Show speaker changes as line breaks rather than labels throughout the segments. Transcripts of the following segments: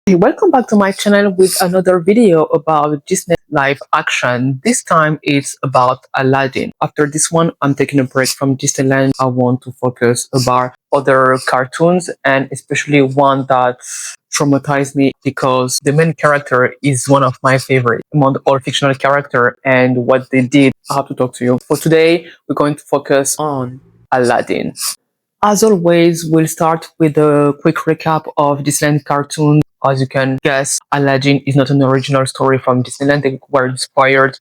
Hey, welcome back to my channel with another video about Disney live action. This time it's about Aladdin. After this one, I'm taking a break from Disneyland. I want to focus about other cartoons and especially one that traumatized me because the main character is one of my favorite among all fictional character and what they did. I have to talk to you. For today, we're going to focus on Aladdin. As always, we'll start with a quick recap of Disneyland cartoons. As you can guess, Aladdin is not an original story from Disneyland. They were inspired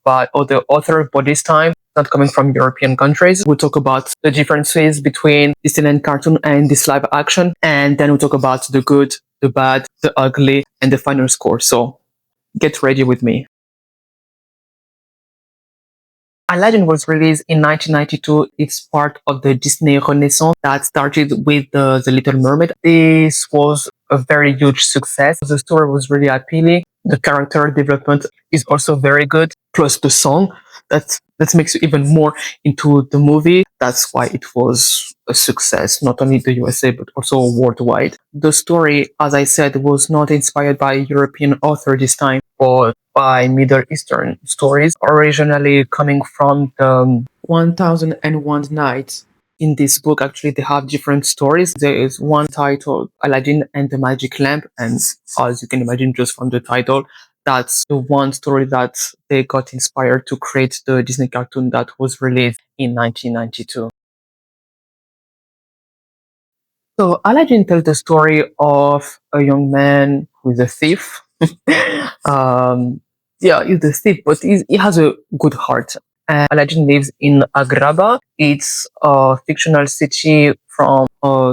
by other authors, but this time not coming from European countries. We'll talk about the differences between Disneyland cartoon and this live action, and then we'll talk about the good, the bad, the ugly, and the final score. So get ready with me. Aladdin was released in 1992. It's part of the Disney Renaissance that started with the Little Mermaid. This was a very huge success. The story was really appealing. The character development is also very good. Plus the song that makes you even more into the movie. That's why it was a success, not only in the USA but also worldwide. The story, as I said, was not inspired by a European author this time, but by Middle Eastern stories, originally coming from the 1001 Nights. In this book, actually, they have different stories. There is one titled Aladdin and the Magic Lamp, and as you can imagine just from the title, that's the one story that they got inspired to create the Disney cartoon that was released in 1992. So Aladdin tells the story of a young man who is a thief. um, yeah, he's a thief, but he has a good heart. And Aladdin lives in Agrabah. It's a fictional city from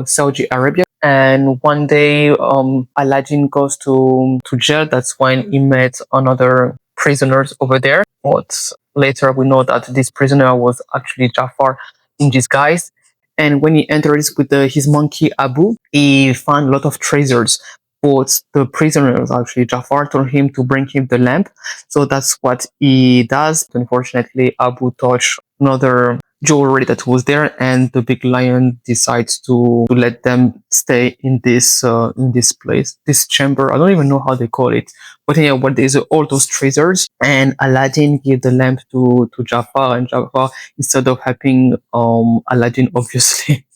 Saudi Arabia. And one day, Aladdin goes to jail. That's when he met another prisoners over there. But later we know that this prisoner was actually Jafar in disguise. And when he enters with his monkey Abu, he finds a lot of treasures. But the prisoners, actually, Jafar told him to bring him the lamp. So that's what he does. Unfortunately, Abu touched another jewelry that was there, and the big lion decides to let them stay in this place, this chamber. I don't even know how they call it, but yeah, what there's all those treasures. And Aladdin gave the lamp to Jafar, and Jafar, instead of helping Aladdin, obviously.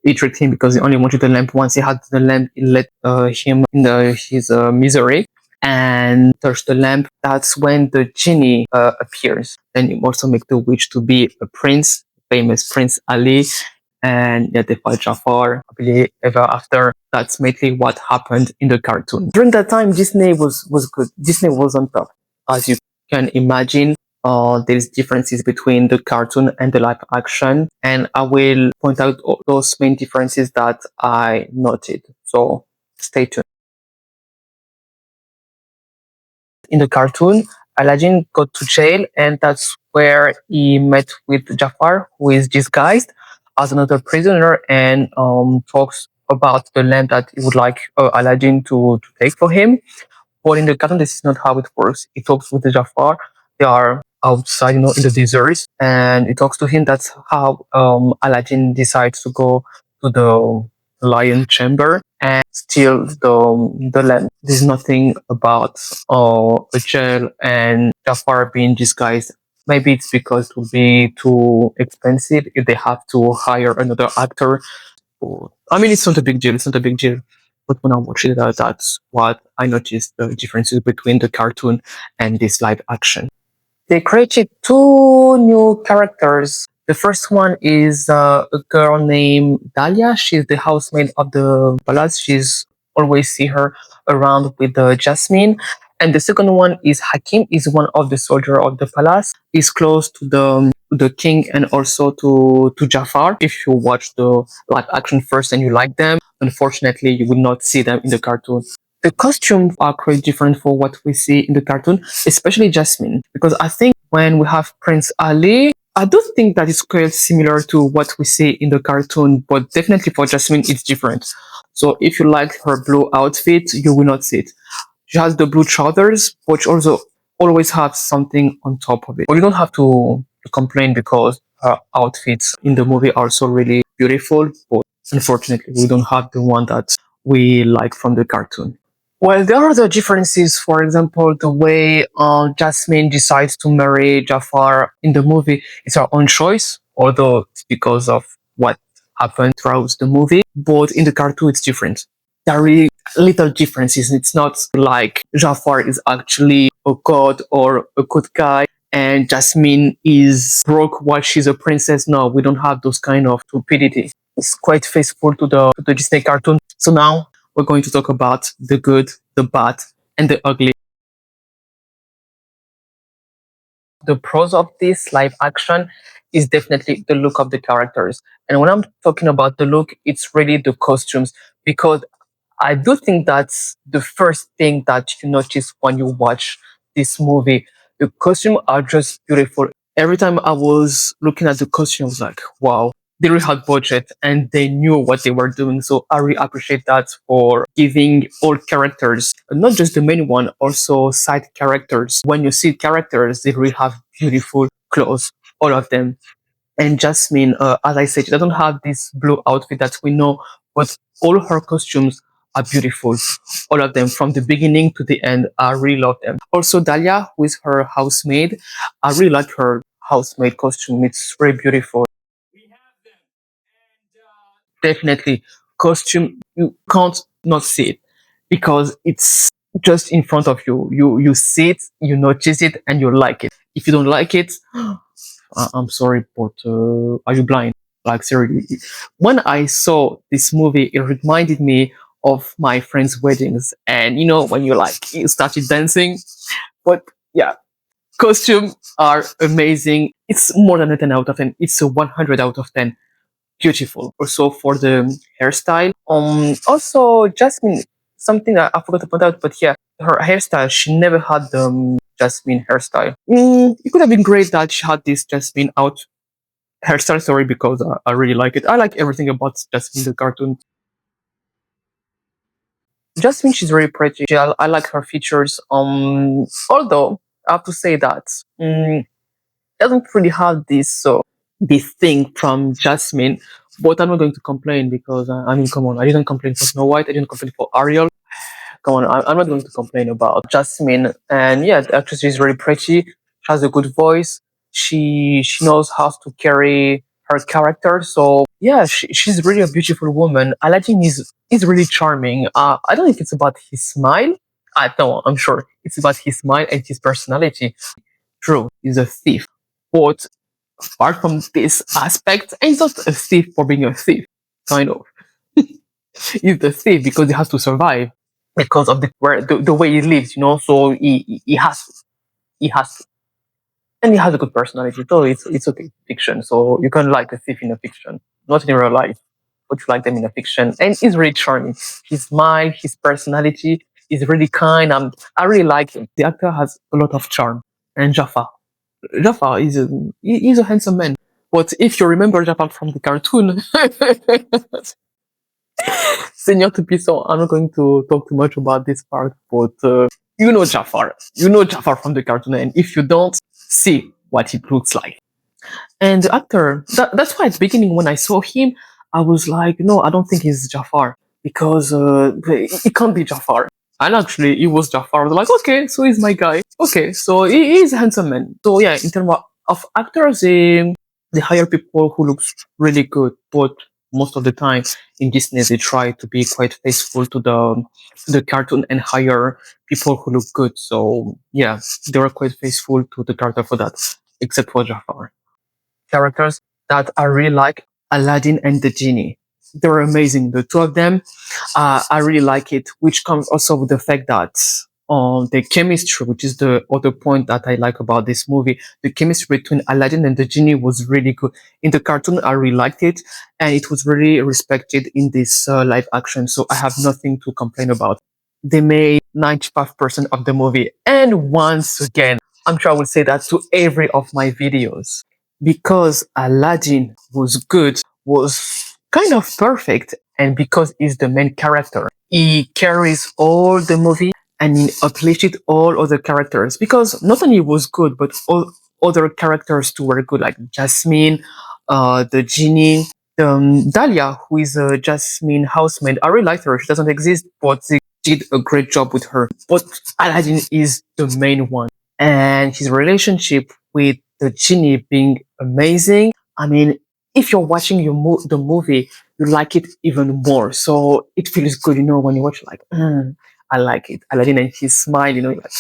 He tricked him because he only wanted the lamp. Once he had the lamp, he let him in his misery and touched the lamp. That's when the genie appears. Then he also make the witch to be a prince, famous Prince Ali. And yeah, they fight Jafar happily ever after. That's mainly what happened in the cartoon. During that time, Disney was good. Disney was on top, as you can imagine. There's differences between the cartoon and the live action, and I will point out all those main differences that I noted. So stay tuned. In the cartoon, Aladdin got to jail, and that's where he met with Jafar, who is disguised as another prisoner, and talks about the land that he would like Aladdin to take for him. But in the cartoon, this is not how it works. He talks with the Jafar. They are outside, in the deserts, and he talks to him. That's how Aladdin decides to go to the lion chamber and steal the land. There's nothing about a jail and Jafar being disguised. Maybe it's because it would be too expensive if they have to hire another actor. I mean, it's not a big deal. It's not a big deal. But when I watch it, that's what I noticed the differences between the cartoon and this live action. They created two new characters. The first one is a girl named Dahlia. She's the housemaid of the palace. She's always see her around with Jasmine. And the second one is Hakim. Is one of the soldier of the palace. He's close to the king and also to Jafar. If you watch the live action first and you like them, unfortunately you will not see them in the cartoon. The costumes are quite different for what we see in the cartoon, especially Jasmine, because I think when we have Prince Ali, I don't think that it's quite similar to what we see in the cartoon, but definitely for Jasmine, it's different. So if you like her blue outfit, you will not see it. She has the blue trousers, but she also always has something on top of it. But you don't have to complain because her outfits in the movie are so really beautiful, but unfortunately, we don't have the one that we like from the cartoon. Well, there are the differences. For example, the way Jasmine decides to marry Jafar in the movie is her own choice, although it's because of what happened throughout the movie. But in the cartoon, it's different. There are really little differences. It's not like Jafar is actually a god or a good guy, and Jasmine is broke while she's a princess. No, we don't have those kind of stupidity. It's quite faithful to the Disney cartoon. So now we're going to talk about the good, the bad, and the ugly. The pros of this live action is definitely the look of the characters. And when I'm talking about the look, it's really the costumes, because I do think that's the first thing that you notice when you watch this movie. The costumes are just beautiful. Every time I was looking at the costume, I was like, wow, they really had budget and they knew what they were doing. So I really appreciate that for giving all characters, not just the main one, also side characters. When you see characters, they really have beautiful clothes, all of them. And Jasmine, as I said, she doesn't have this blue outfit that we know, but all her costumes are beautiful. All of them, from the beginning to the end. I really love them. Also, Dahlia, who is her housemaid, I really like her housemaid costume. It's very beautiful. Definitely, costume, you can't not see it because it's just in front of you. You see it, you notice it, and you like it. If you don't like it, I'm sorry, but are you blind? Like seriously, when I saw this movie, it reminded me of my friends' weddings, and you know when you started dancing. But yeah, costumes are amazing. It's more than a 10 out of 10. It's a 100 out of 10. Beautiful. Also for the hairstyle. Also Jasmine, something that I forgot to point out, but yeah, her hairstyle. She never had the Jasmine hairstyle. It could have been great that she had this Jasmine out hairstyle. Sorry, because I really like it. I like everything about Jasmine the cartoon. Jasmine, she's very pretty. I like her features. Although I have to say that doesn't really have this thing from Jasmine. But I'm not going to complain because I mean, come on, I didn't complain for Snow White. I didn't complain for Ariel. Come on, I'm not going to complain about Jasmine. And yeah, the actress is very pretty. She has a good voice. She knows how to carry her character. So yeah, she's really a beautiful woman. Aladdin is really charming. I don't know if it's about his smile. I don't. I'm sure it's about his smile and his personality. True, he's a thief, but apart from this aspect, he's not a thief for being a thief. Kind of, he's the thief because he has to survive because of the way he lives, you know. So he has to, he has to, and he has a good personality. So it's okay, fiction. So you can like a thief in a fiction, not in real life, but you like them in a fiction. And he's really charming. His smile, his personality is really kind. I really like him. The actor has a lot of charm. And Jafar he's a handsome man. But if you remember Jafar from the cartoon, Senior to be so, I'm not going to talk too much about this part, but you know Jafar. You know Jafar from the cartoon, and if you don't, see what it looks like. And the actor, that's why at the beginning when I saw him, I was like, no, I don't think he's Jafar because it can't be Jafar. And actually, he was Jafar. I was like, okay, so he's my guy. Okay, so he's a handsome man. So yeah, in terms of actors, they hire people who looks really good, but most of the time in Disney they try to be quite faithful to the cartoon and hire people who look good. So yeah, they were quite faithful to the character for that, except for Jafar. Characters that I really like, Aladdin and the Genie. They're amazing. The two of them, I really like it, which comes also with the fact that the chemistry, which is the other point that I like about this movie, the chemistry between Aladdin and the Genie was really good. In the cartoon, I really liked it, and it was really respected in this live action, so I have nothing to complain about. They made 95% of the movie, and once again, I'm sure I will say that to every of my videos because Aladdin was good, was kind of perfect, and because he's the main character, he carries all the movie and he uplifted all other characters because not only was good, but all other characters too were good, like Jasmine, the genie, Dahlia, who is a Jasmine housemaid. I really liked her. She doesn't exist, but did a great job with her. But Aladdin is the main one, and his relationship with the genie being amazing. I mean, if you're watching the movie, you like it even more. So it feels good, when you watch it, like, I like it. Aladdin and his smile, you're like,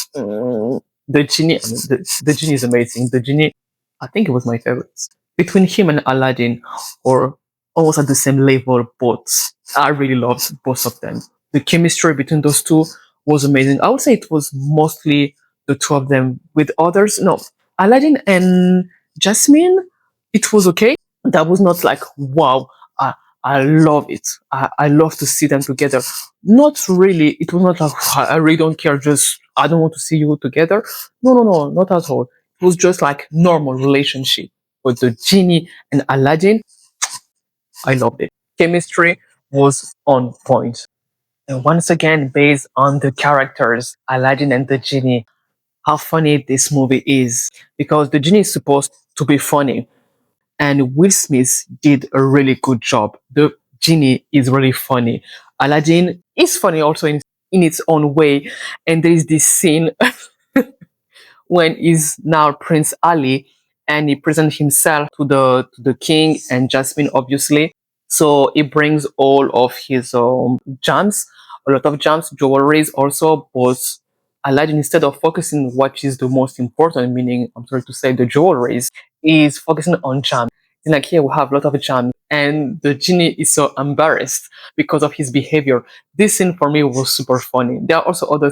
the genie. I mean, the genie is amazing. The genie, I think it was my favorite. Between him and Aladdin, or almost at the same level, but I really loved both of them. The chemistry between those two was amazing. I would say it was mostly the two of them. With others, no. Aladdin and Jasmine, it was okay. That was not like, wow. I love it. I love to see them together. Not really. It was not like, I really don't care. Just I don't want to see you together. No, no, no, not at all. It was just like normal relationship. But the genie and Aladdin, I loved it. Chemistry was on point. And once again, based on the characters, Aladdin and the genie, how funny this movie is. Because the genie is supposed to be funny. And Will Smith did a really good job. The genie is really funny. Aladdin is funny also in its own way. And there is this scene when he's now Prince Ali and he presents himself to the king and Jasmine, obviously. So he brings all of his gems, a lot of gems, jewelries also, but Aladdin, instead of focusing what is the most important, meaning, I'm sorry to say, the jewelries, is focusing on gems. It's like, here we have a lot of gems, and the genie is so embarrassed because of his behavior. This scene for me was super funny. There are also other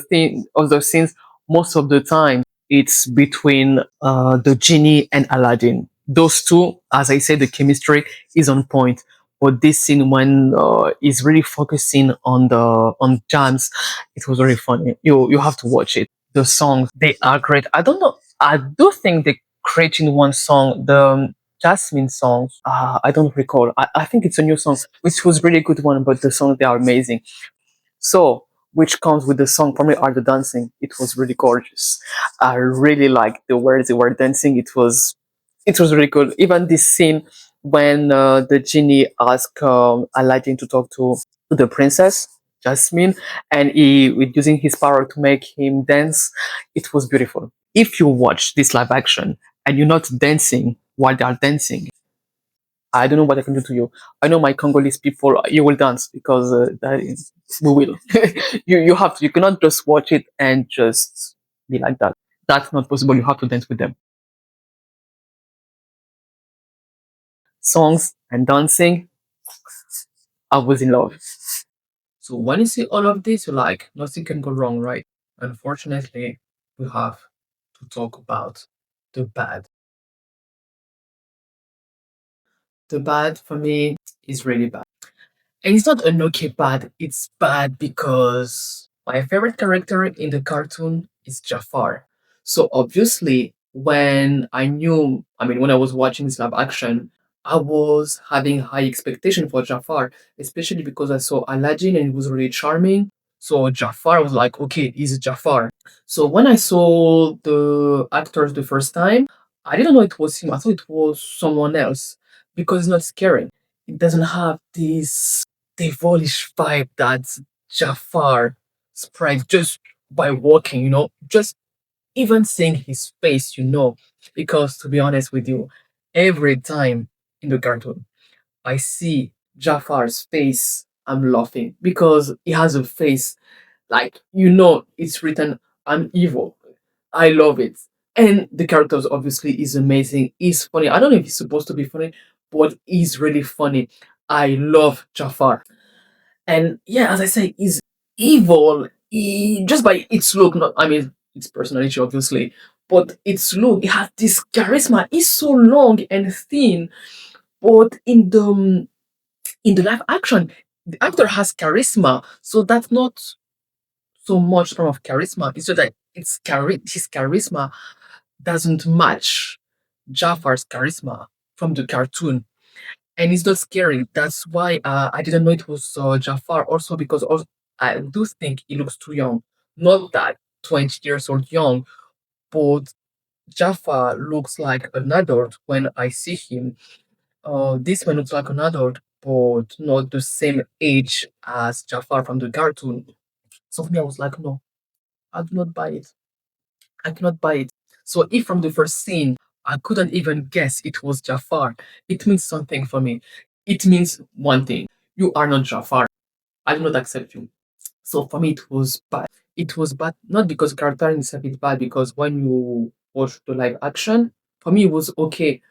scenes. Most of the time it's between the genie and Aladdin. Those two, as I said, the chemistry is on point. But this scene, when is really focusing on jams, it was very funny. You have to watch it. The songs, they are great. I don't know. I do think they creating one song, the Jasmine songs. I don't recall. I think it's a new song, which was really good one. But the songs, they are amazing. So, which comes with the song for me are the dancing. It was really gorgeous. I really liked the words they were dancing. It was really cool. Even this scene when the genie asked Aladdin to talk to the princess Jasmine, and he with using his power to make him dance. It was beautiful. If you watch this live action and you're not dancing while they are dancing, I don't know what I can do to you. I know my Congolese people, you will dance because we will. You have to. You cannot just watch it and just be like that. That's not possible. You have to dance with them. Songs and dancing, I was in love. So when you see all of this, you're like, nothing can go wrong, right? Unfortunately, we have to talk about the bad. The bad for me is really bad. And it's not an okay bad, it's bad because my favorite character in the cartoon is Jafar. So obviously, when I was watching this live action, I was having high expectation for Jafar, especially because I saw Aladdin and it was really charming. So Jafar was like, okay, he's Jafar. So when I saw the actors the first time, I didn't know it was him. I thought it was someone else because it's not scary. It doesn't have this devilish vibe that Jafar spreads just by walking. Just even seeing his face. Because to be honest with you, every time in the cartoon I see Jafar's face, I'm laughing because he has a face like it's written, I'm evil. I love it. And the characters obviously is amazing. He's funny. I don't know if he's supposed to be funny, but he's really funny. I love Jafar. And yeah, as I say, he's evil. Just by its look, not I mean its personality, obviously, but its look, it has this charisma. He's so long and thin, but in the live action, the actor has charisma, so that's not so much form of charisma. It's just that his charisma doesn't match Jafar's charisma from the cartoon, and it's not scary. That's why I didn't know it was Jafar. Also, because also, I do think he looks too young. Not that 20 years old young, but Jafar looks like an adult when I see him. This one looks like an adult, but not the same age as Jafar from the cartoon. So for me, I was like, no, I do not buy it. I cannot buy it. So if from the first scene I couldn't even guess it was Jafar, it means something for me. It means one thing. You are not Jafar. I do not accept you. So for me, it was bad. It was bad not because the character is a bit bad, because when you watch the live action, for me it was okay,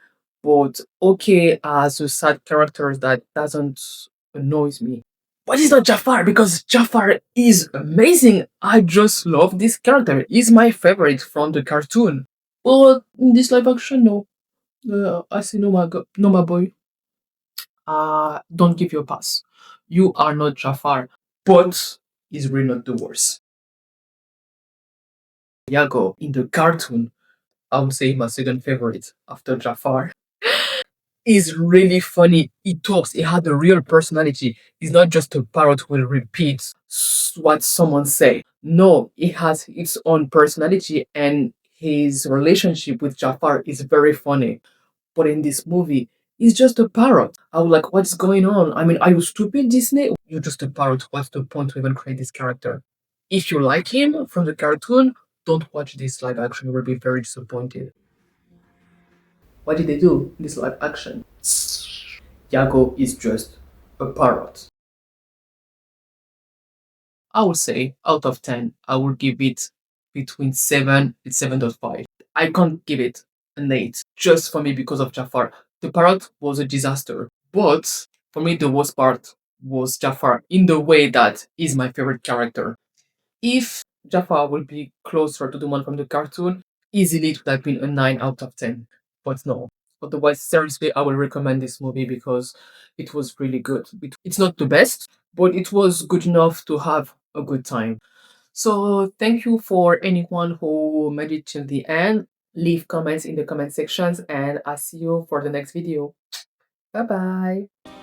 but okay as a sad character that doesn't annoys me. But it's not Jafar, because Jafar is amazing. I just love this character. He's my favorite from the cartoon. But in this live action, no. I say no, no, my boy. Don't give you a pass. You are not Jafar, but he's really not the worst. Yago in the cartoon, I would say my second favorite after Jafar. Is really funny. He talks. He had a real personality. He's not just a parrot who will repeat what someone say. No, he has its own personality, and his relationship with Jafar is very funny. But in this movie, he's just a parrot. I was like, what's going on? I mean, are you stupid, Disney? You're just a parrot. What's the point to even create this character? If you like him from the cartoon, don't watch this live action. You will be very disappointed. What did they do in this live action? Yago is just a parrot. I would say out of 10, I would give it between 7 and 7.5. I can't give it an 8 just for me because of Jafar. The parrot was a disaster, but for me, the worst part was Jafar in the way that he's my favorite character. If Jafar would be closer to the one from the cartoon, easily it would have been a 9 out of 10. But no. Otherwise, seriously, I will recommend this movie because it was really good. It's not the best, but it was good enough to have a good time. So, thank you for anyone who made it till the end. Leave comments in the comment sections, and I'll see you for the next video. Bye bye.